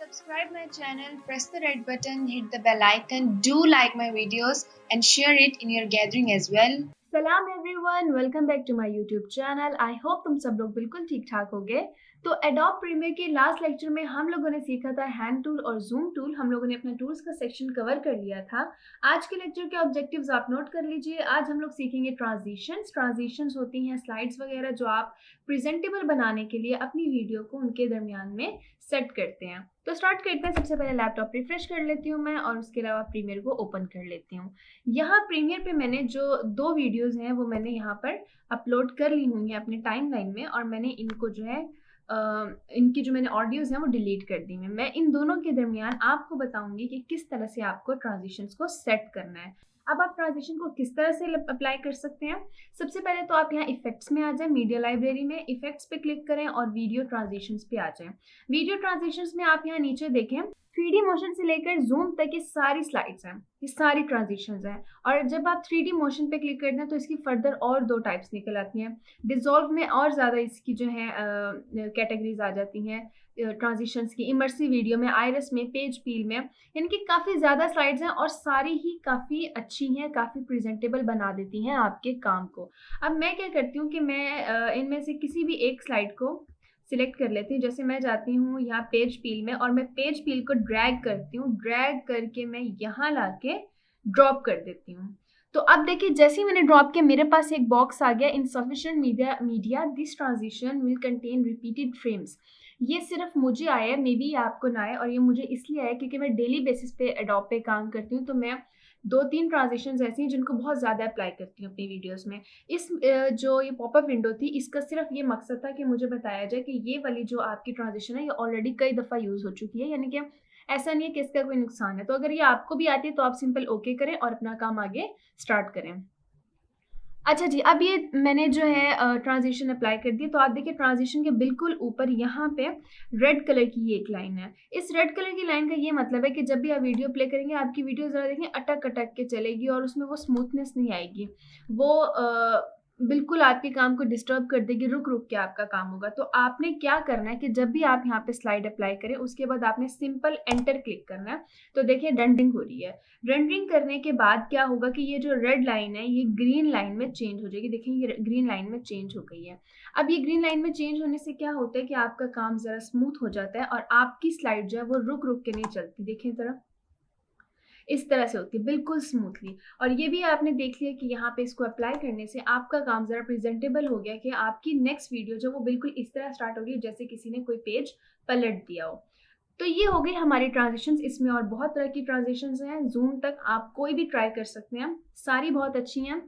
subscribe my channel, press the red button, hit the bell icon, do like my videos and share it in your gathering as well. सलाम everyone, welcome back to my YouTube channel. I hope तुम सब लोग बिल्कुल ठीक ठाक होगे। तो Adobe Premiere के लास्ट लेक्चर में हम लोगों ने सीखा था हैंड टूल और जूम टूल। हम लोगों ने अपने टूल्स का सेक्शन कवर कर लिया था। आज के लेक्चर के ऑब्जेक्टिव्स आप नोट कर लीजिए। आज हम लोग सीखेंगे ट्रांजिशंस। ट्रांजिशंस होती हैं स्लाइड्स वगैरह जो आप प्रेजेंटेबल बनाने के लिए अपनी वीडियो को उनके दरमियान में सेट करते हैं। तो स्टार्ट करते हैं। सबसे पहले लैपटॉप रिफ्रेश कर लेती हूँ मैं और उसके अलावा प्रीमियर को ओपन कर लेती हूँ। यहाँ प्रीमियर पे मैंने जो 2 वीडियोस हैं वो मैंने यहाँ पर अपलोड कर ली होंगी अपने टाइमलाइन में, और मैंने इनको जो है इनकी जो मैंने ऑडियोज हैं वो डिलीट कर दी हैं। मैं इन दोनों के दरमियान आपको बताऊंगी कि किस तरह से आपको ट्रांजिशंस को सेट करना है। अब आप ट्रांजिशन को किस तरह से अप्लाई कर सकते हैं। सबसे पहले तो आप यहाँ इफेक्ट्स में आ जाएं, मीडिया लाइब्रेरी में इफेक्ट्स पे क्लिक करें और वीडियो ट्रांजिशंस पे आ जाएं। वीडियो ट्रांजिशंस में आप यहाँ नीचे देखें 3D मोशन से लेकर जूम तक ये सारी स्लाइड्स हैं, ये सारी ट्रांजिशंस हैं। और जब आप 3D मोशन पे क्लिक करते हैं तो इसकी फर्दर और 2 टाइप्स निकल आती हैं। डिसॉल्व में और ज़्यादा इसकी जो है कैटेगरीज आ जाती हैं ट्रांजिशंस की। इमर्सिव वीडियो में, आयरस में, पेज पील में, इनकी काफ़ी ज़्यादा स्लाइड्स हैं और सारी ही काफ़ी अच्छी हैं, काफ़ी प्रेजेंटेबल बना देती हैं आपके काम को। अब मैं क्या करती हूँ कि मैं इनमें से किसी भी एक स्लाइड को सिलेक्ट कर लेती हूँ। जैसे मैं जाती हूँ यहाँ पेज पील में और मैं पेज पील को ड्रैग करती हूँ। ड्रैग करके मैं यहाँ लाके ड्रॉप कर देती हूँ। तो अब देखिए जैसे ही मैंने ड्रॉप किया मेरे पास एक बॉक्स आ गया, insufficient media this transition will contain repeated frames. ये सिर्फ मुझे आया है, मे बी आपको ना आए, और ये मुझे इसलिए आया क्योंकि मैं डेली बेसिस पे एडोब पे काम करती हूँ। तो मैं 2-3 ट्रांजिशंस ऐसी हैं जिनको बहुत ज़्यादा अप्लाई करती हूँ अपनी वीडियोस में। इस जो ये पॉपअप विंडो थी इसका सिर्फ ये मकसद था कि मुझे बताया जाए कि ये वाली जो आपकी ट्रांजिशन है ये ऑलरेडी कई दफ़ा यूज़ हो चुकी है, यानी कि ऐसा नहीं है कि इसका कोई नुकसान है। तो अगर ये आपको भी आती है तो आप सिंपल ओके करें और अपना काम आगे स्टार्ट करें। अच्छा जी, अब ये मैंने जो है ट्रांजिशन अप्लाई कर दी। तो आप देखिए ट्रांजिशन के बिल्कुल ऊपर यहाँ पे रेड कलर की ये एक लाइन है। इस रेड कलर की लाइन का ये मतलब है कि जब भी आप वीडियो प्ले करेंगे आपकी वीडियो ज़रा देखें अटक-अटक के चलेगी और उसमें वो स्मूथनेस नहीं आएगी। वो बिल्कुल आपके काम को डिस्टर्ब कर देगी, रुक-रुक के आपका काम होगा। तो आपने क्या करना है कि जब भी आप यहाँ पे स्लाइड अप्लाई करें उसके बाद आपने सिंपल एंटर क्लिक करना है। तो देखिए रेंडरिंग हो रही है। रेंडरिंग करने के बाद क्या होगा कि ये जो रेड लाइन है ये ग्रीन लाइन में चेंज हो जाएगी। देखिए ये ग्रीन लाइन में चेंज हो गई है। अब ये ग्रीन लाइन में चेंज होने से क्या होता है कि आपका काम ज़रा स्मूथ हो जाता है और आपकी स्लाइड जो है वो रुक-रुक के नहीं चलती। देखिए ज़रा इस तरह से होती है बिल्कुल स्मूथली। और ये भी आपने देख लिया कि यहाँ पे इसको अप्लाई करने से आपका काम ज़रा प्रेजेंटेबल हो गया कि आपकी नेक्स्ट वीडियो जो वो बिल्कुल इस तरह स्टार्ट हो रही है जैसे किसी ने कोई पेज पलट दिया हो। तो ये हो गई हमारी ट्रांजिशंस। इसमें और बहुत तरह की ट्रांजिशंस हैं, जूम तक आप कोई भी ट्राई कर सकते हैं, सारी बहुत अच्छी हैं।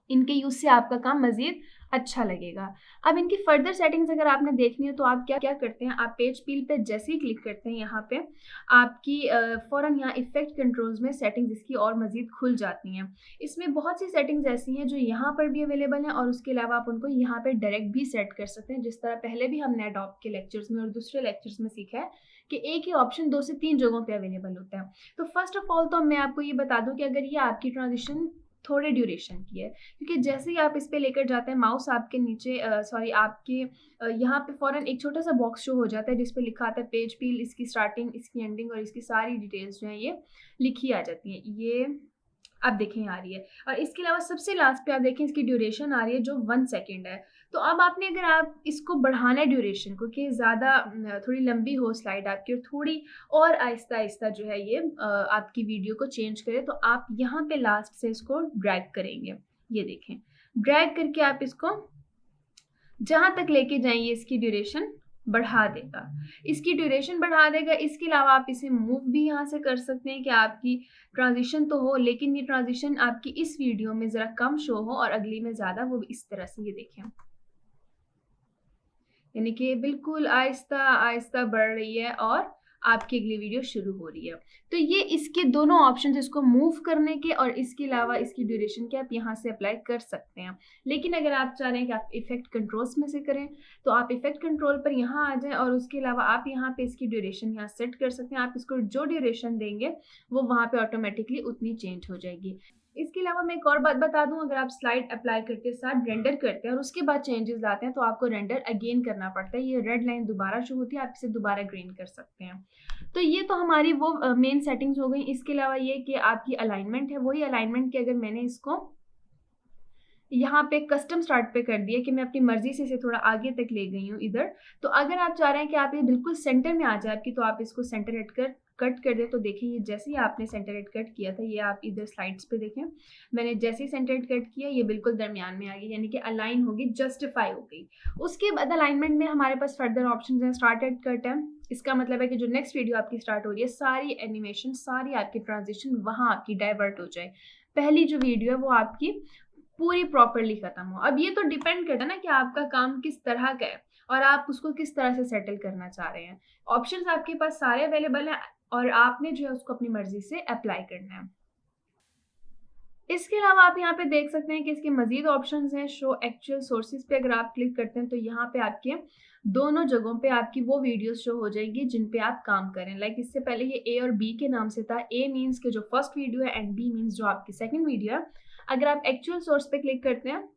इनके यूज़ से आपका काम मज़ीद अच्छा लगेगा। अब इनकी फर्दर सेटिंग्स अगर आपने देखनी है तो आप क्या क्या करते हैं, आप पेज पील पे जैसे ही क्लिक करते हैं यहाँ पे आपकी फ़ौरन यहाँ इफ़ेक्ट कंट्रोल्स में सेटिंग्स इसकी और मज़ीद खुल जाती हैं। इसमें बहुत सी सेटिंग्स ऐसी हैं जो यहाँ पर भी अवेलेबल हैं और उसके अलावा आप उनको यहाँ पे डायरेक्ट भी सेट कर सकते हैं, जिस तरह पहले भी हमने एडोब के लेक्चर्स में और दूसरे लेक्चर्स में सीखा है कि एक ही ऑप्शन 2 से 3 जगहों पे अवेलेबल होता है। तो फर्स्ट ऑफ ऑल तो मैं आपको ये बता दूँ कि अगर ये आपकी ट्रांजिशन थोड़े ड्यूरेशन की है, क्योंकि जैसे ही आप इस पे लेकर जाते हैं माउस आपके नीचे आपके यहाँ पे फ़ौरन एक छोटा सा बॉक्स शो हो जाता है जिस पे लिखा आता है पेज पील, इसकी स्टार्टिंग, इसकी एंडिंग और इसकी सारी डिटेल्स जो हैं ये लिखी आ जाती हैं। ये आप देखें आ रही है और इसके अलावा सबसे लास्ट पे आप देखें इसकी ड्यूरेशन आ रही है जो 1 सेकंड है। तो अब आपने अगर आप इसको बढ़ाना है ड्यूरेशन को कि ज़्यादा थोड़ी लंबी हो स्लाइड आपकी और थोड़ी और आहिस्ता-आहिस्ता जो है ये आपकी वीडियो को चेंज करे, तो आप यहाँ पे लास्ट से इसको ड्रैग करेंगे। ये देखें, ड्रैग करके आप इसको जहाँ तक लेके जाएंगे इसकी ड्यूरेशन बढ़ा देगा। इसकी ड्यूरेशन बढ़ा देगा। इसके अलावा आप इसे मूव भी यहाँ से कर सकते हैं कि आपकी ट्रांजिशन तो हो लेकिन ये ट्रांजिशन आपकी इस वीडियो में ज़रा कम शो हो और अगली में ज़्यादा, वो इस तरह से ये देखें। यानी कि बिल्कुल आहिस्ता-आहिस्ता बढ़ रही है और आपकी अगली वीडियो शुरू हो रही है। तो ये इसके दोनों ऑप्शंस इसको मूव करने के और इसके अलावा इसकी ड्यूरेशन के आप यहाँ से अप्लाई कर सकते हैं। लेकिन अगर आप चाह रहे हैं कि आप इफ़ेक्ट कंट्रोल्स में से करें तो आप इफ़ेक्ट कंट्रोल पर यहाँ आ जाएँ और उसके अलावा आप यहाँ पे इसकी ड्यूरेशन यहाँ सेट कर सकते हैं। आप इसको जो ड्यूरेशन देंगे वो वहाँ पे ऑटोमेटिकली उतनी चेंज हो जाएगी। इसके अलावा मैं एक और बात बता दूं, अगर आप स्लाइड अप्लाई करते साथ रेंडर करते हैं और उसके बाद चेंजेस लाते हैं तो आपको रेंडर अगेन करना पड़ता है। ये रेड लाइन दोबारा शो होती है, आप इसे दोबारा ग्रीन कर सकते हैं। तो ये तो हमारी वो मेन सेटिंग्स हो गई। इसके अलावा ये कि आपकी अलाइनमेंट है, वही अलाइनमेंट की अगर मैंने इसको यहाँ पे कस्टम स्टार्ट पे कर दिया कि मैं अपनी मर्जी से इसे थोड़ा आगे तक ले गई हूँ इधर। तो अगर आप चाह रहे हैं कि आप ये बिल्कुल सेंटर में आ जाए आपकी, तो आप इसको सेंटर हेड कर कट कर दे। तो देखिए, ये जैसे ही आपने सेंटर हेड कट किया था, ये आप इधर स्लाइड्स पे देखें, मैंने जैसे ही सेंटर हेड कट किया ये बिल्कुल दरमियान में आ गई, यानी कि अलाइन होगी, जस्टिफाई हो गई। उसके बाद अलाइनमेंट में हमारे पास फर्दर ऑप्शन है, स्टार्ट एट कट है। इसका मतलब है कि जो नेक्स्ट वीडियो आपकी स्टार्ट हो रही है, सारी एनिमेशन, सारी आपकी ट्रांजिशन वहां आपकी डाइवर्ट हो जाए, पहली जो वीडियो है वो आपकी पूरी प्रॉपरली खत्म हो। अब ये तो डिपेंड करता है ना कि आपका काम किस तरह का है और आप उसको किस तरह से सेटल करना चाह रहे हैं। ऑप्शंस आपके पास सारे अवेलेबल हैं और आपने जो है उसको अपनी मर्जी से अप्लाई करना है। इसके अलावा आप यहाँ पे देख सकते हैं कि इसके मजीद ऑप्शंस हैं। शो एक्चुअल सोर्सेज पे अगर आप क्लिक करते हैं तो यहाँ पे आपके दोनों जगहों पे आपकी वो वीडियोस शो हो जाएगी जिन पे आप काम करें। लाइक इससे पहले ये ए और बी के नाम से था। ए मीन्स के जो फर्स्ट वीडियो है एंड बी मीन्स जो आपकी सेकंड वीडियो है। अगर आप एक्चुअल सोर्स पे क्लिक करते हैं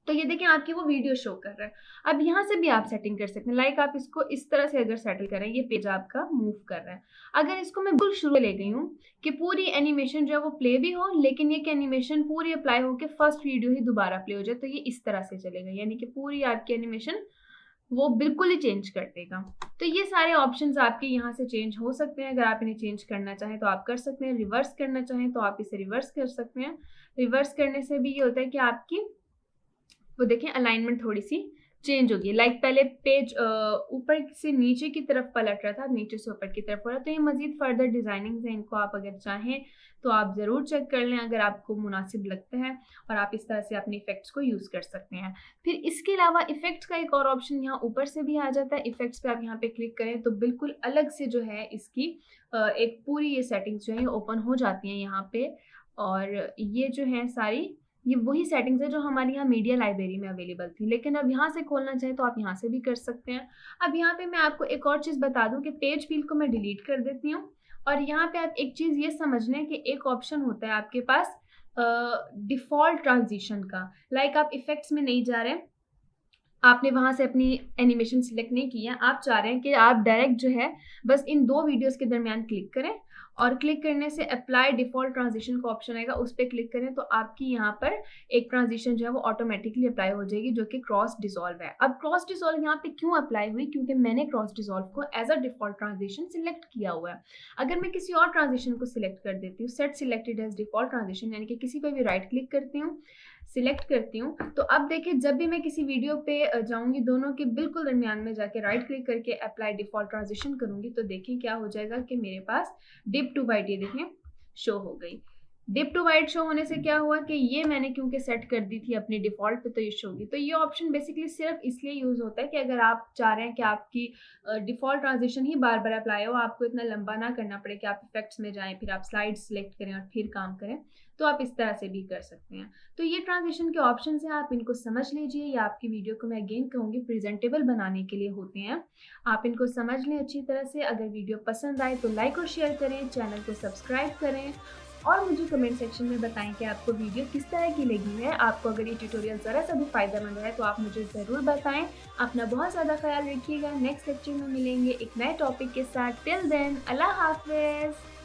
तो ये देखें आपकी वो वीडियो शो कर रहा है। अब यहाँ से भी आप सेटिंग कर सकते हैं। लाइक आप इसको इस तरह से अगर सेटल करें, ये पेज आपका मूव कर रहा है। अगर इसको मैं बिल्कुल शुरू में ले गई हूँ कि पूरी एनिमेशन जो है वो प्ले भी हो, लेकिन ये कि एनिमेशन पूरी अप्लाई हो के फर्स्ट वीडियो ही दोबारा प्ले हो जाए, तो ये इस तरह से चलेगा, यानी कि पूरी आपकी एनिमेशन वो बिल्कुल ही चेंज कर देगा। तो ये सारे ऑप्शंस आपके यहाँ से चेंज हो सकते हैं। अगर आप इन्हें चेंज करना चाहें तो आप कर सकते हैं, रिवर्स करना चाहें तो आप इसे रिवर्स कर सकते हैं। रिवर्स करने से भी ये होता है कि आपकी वो देखें अलाइनमेंट थोड़ी सी चेंज होगी। लाइक पहले पेज ऊपर से नीचे की तरफ पलट रहा था, नीचे से ऊपर की तरफ हो रहा है। तो ये मजीद फर्दर डिजाइनिंग है, इनको आप अगर चाहें तो आप जरूर चेक कर लें अगर आपको मुनासिब लगता है, और आप इस तरह से अपने इफेक्ट्स को यूज कर सकते हैं। फिर इसके अलावा इफेक्ट्स का एक और ऑप्शन यहाँ ऊपर से भी आ जाता है। इफेक्ट्स पे आप यहाँ पे क्लिक करें तो बिल्कुल अलग से जो है इसकी एक पूरी ये सेटिंग्स जो है ओपन हो जाती हैं यहाँ पे। और ये जो है सारी, ये वही सेटिंग्स है जो हमारे यहाँ मीडिया लाइब्रेरी में अवेलेबल थी, लेकिन अब यहाँ से खोलना चाहे तो आप यहाँ से भी कर सकते हैं। अब यहाँ पे मैं आपको एक और चीज़ बता दूं कि पेज फील को मैं डिलीट कर देती हूँ, और यहाँ पे आप एक चीज़ ये समझ लें कि एक ऑप्शन होता है आपके पास डिफॉल्ट ट्रांजिशन का। लाइक आप इफेक्ट्स में नहीं जा रहे हैं, आपने वहां से अपनी एनिमेशन सिलेक्ट नहीं किया, आप चाह रहे हैं कि आप डायरेक्ट जो है बस इन दो वीडियोस के दरमियान क्लिक करें, और क्लिक करने से अप्लाई डिफॉल्ट ट्रांजिशन का ऑप्शन आएगा, उस पर क्लिक करें तो आपकी यहाँ पर एक ट्रांजिशन जो है वो ऑटोमेटिकली अप्लाई हो जाएगी, जो कि क्रॉस डिसॉल्व है। अब क्रॉस डिसॉल्व यहाँ पे क्यों अप्लाई हुई? क्योंकि मैंने क्रॉस डिसॉल्व को as a default transition select किया हुआ है। अगर मैं किसी और ट्रांजिशन को सिलेक्ट कर देती हूँ, set selected as default transition, यानी कि किसी पर भी राइट क्लिक करती हूँ, सिलेक्ट करती हूँ, तो अब देखिए जब भी मैं किसी वीडियो पे जाऊंगी, दोनों के बिल्कुल दरमियान में जाके राइट क्लिक करके अप्लाई डिफॉल्ट ट्रांजिशन करूंगी, तो देखिए क्या हो जाएगा कि मेरे पास डिप टू वाइट, ये देखें शो हो गई। डिप टू वाइट शो होने से क्या हुआ कि ये मैंने क्योंकि सेट कर दी थी अपनी डिफॉल्ट पे, तो ये शो होगी। तो ये ऑप्शन बेसिकली सिर्फ इसलिए यूज होता है कि अगर आप चाह रहे हैं कि आपकी डिफॉल्ट ट्रांजिशन ही बार बार अप्लाई हो, आपको इतना लंबा ना करना पड़े कि आप इफेक्ट्स में जाएं, फिर आप स्लाइड सिलेक्ट करें और फिर काम करें, तो आप इस तरह से भी कर सकते हैं। तो ये ट्रांजिशन के ऑप्शन हैं, आप इनको समझ लीजिए। ये आपकी वीडियो को मैं अगेन कहूँगी प्रेजेंटेबल बनाने के लिए होते हैं, आप इनको समझ लें अच्छी तरह से। अगर वीडियो पसंद आए तो लाइक और शेयर करें, चैनल को सब्सक्राइब करें, और मुझे कमेंट सेक्शन में बताएं कि आपको वीडियो किस तरह की लगी है। आपको अगर ये ट्यूटोरियल ज़रा सा भी फ़ायदेमंद है तो आप मुझे ज़रूर बताएं। अपना बहुत ज़्यादा ख्याल रखिएगा। नेक्स्ट लेक्चर में मिलेंगे एक नए टॉपिक के साथ। टिल देन, अल्लाह हाफिज़।